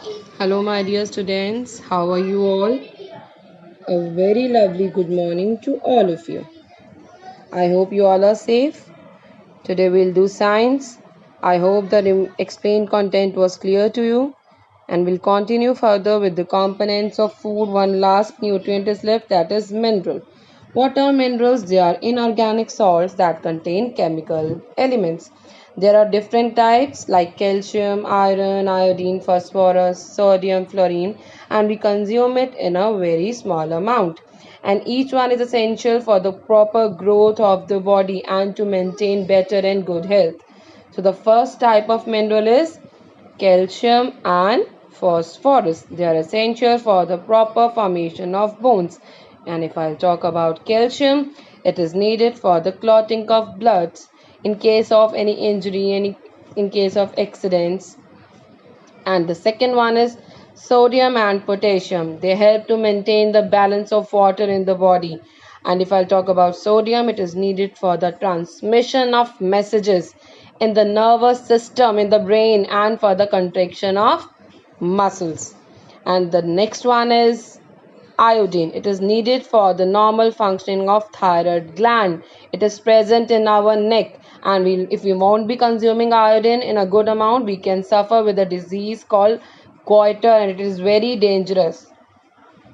Hello, my dear students. How are you all? A very lovely good morning to all of you. I hope you all are safe. Today we'll do science. I hope the explained content was clear to you. And we'll continue further with the components of food. One last nutrient is left, that is mineral. What are minerals? They are inorganic salts that contain chemical elements. There are different types like calcium, iron, iodine, phosphorus, sodium, fluorine, and we consume it in a very small amount. And each one is essential for the proper growth of the body and to maintain better and good health. So the first type of mineral is calcium and phosphorus. They are essential for the proper formation of bones. And if I'll talk about calcium, it is needed for the clotting of blood in case of any injury, in case of accidents. And the second one is sodium and potassium. They help to maintain the balance of water in the body. And if I'll talk about sodium, it is needed for the transmission of messages in the nervous system, in the brain, and for the contraction of muscles. And the next one is iodine. It is needed for the normal functioning of thyroid gland. It is present in our neck, and if we won't be consuming iodine in a good amount, we can suffer with a disease called goiter, and it is very dangerous.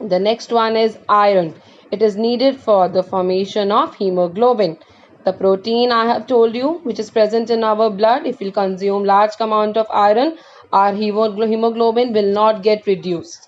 The next one is iron. It is needed for the formation of hemoglobin. The protein I have told you, which is present in our blood, if we consume large amount of iron, our hemoglobin will not get reduced.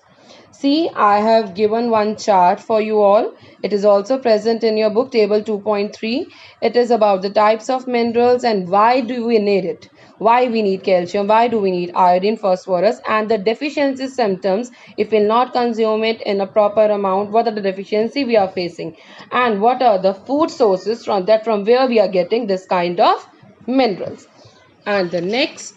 See, I have given one chart for you all. It is also present in your book, table 2.3. It is about the types of minerals and why do we need it. Why we need calcium, why do we need iodine, phosphorus, and the deficiency symptoms if we will not consume it in a proper amount. What are the deficiency we are facing, and what are the food sources from where we are getting this kind of minerals. And the next,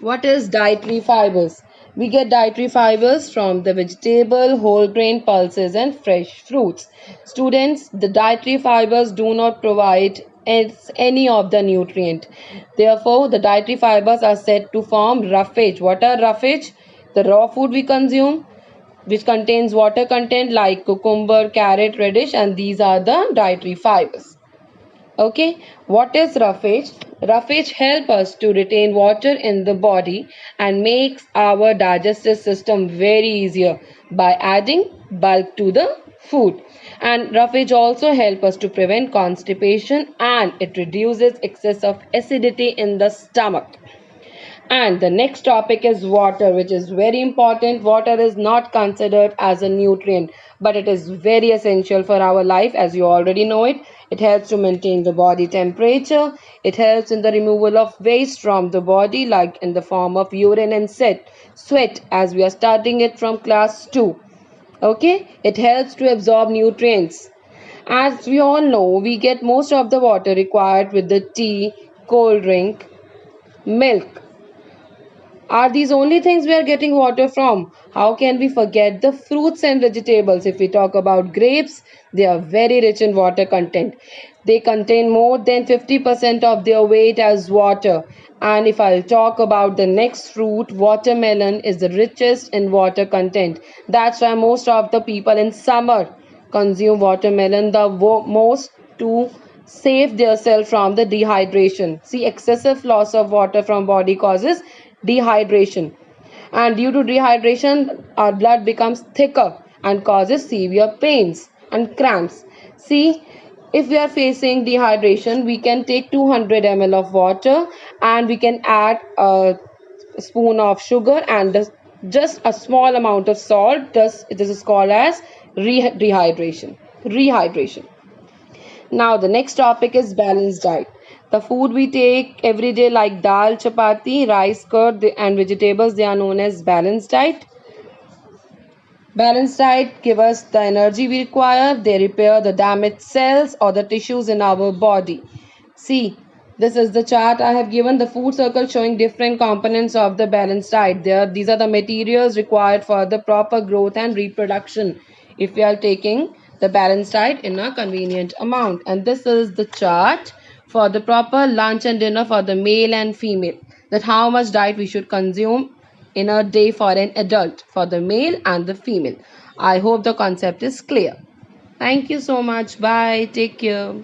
what is dietary fibers? We get dietary fibers from the vegetable, whole grain pulses, and fresh fruits. Students, the dietary fibers do not provide any of the nutrient. Therefore, the dietary fibers are said to form roughage. What are roughage? The raw food we consume, which contains water content like cucumber, carrot, radish, and these are the dietary fibers. Okay, what is roughage? Roughage help us to retain water in the body and makes our digestive system very easier by adding bulk to the food. And roughage also help us to prevent constipation, and it reduces excess of acidity in the stomach. And the next topic is water, which is very important. Water is not considered as a nutrient, but it is very essential for our life, as you already know it. It helps to maintain the body temperature. It helps in the removal of waste from the body, like in the form of urine and sweat, as we are starting it from class 2. Okay, it helps to absorb nutrients. As we all know, we get most of the water required with the tea, cold drink, milk. Are these only things we are getting water from? How can we forget the fruits and vegetables? If we talk about grapes, they are very rich in water content. They contain more than 50% of their weight as water. And if I'll talk about the next fruit, watermelon is the richest in water content. That's why most of the people in summer consume watermelon the most to save themselves from the dehydration. See, excessive loss of water from body causes dehydration, and due to dehydration our blood becomes thicker and causes severe pains and cramps. See, if we are facing dehydration, we can take 200 ml of water and we can add a spoon of sugar and just a small amount of salt. Thus this is called as rehydration. Now, the next topic is balanced diet. The food we take every day, like dal, chapati, rice, curd, and vegetables, they are known as balanced diet. Balanced diet give us the energy we require. They repair the damaged cells or the tissues in our body. See, this is the chart I have given, the food circle showing different components of the balanced diet. These are the materials required for the proper growth and reproduction if we are taking the balanced diet in a convenient amount. And this is the chart for the proper lunch and dinner for the male and female, that how much diet we should consume in a day for an adult, for the male and the female. I hope the concept is clear. Thank you so much. Bye. Take care.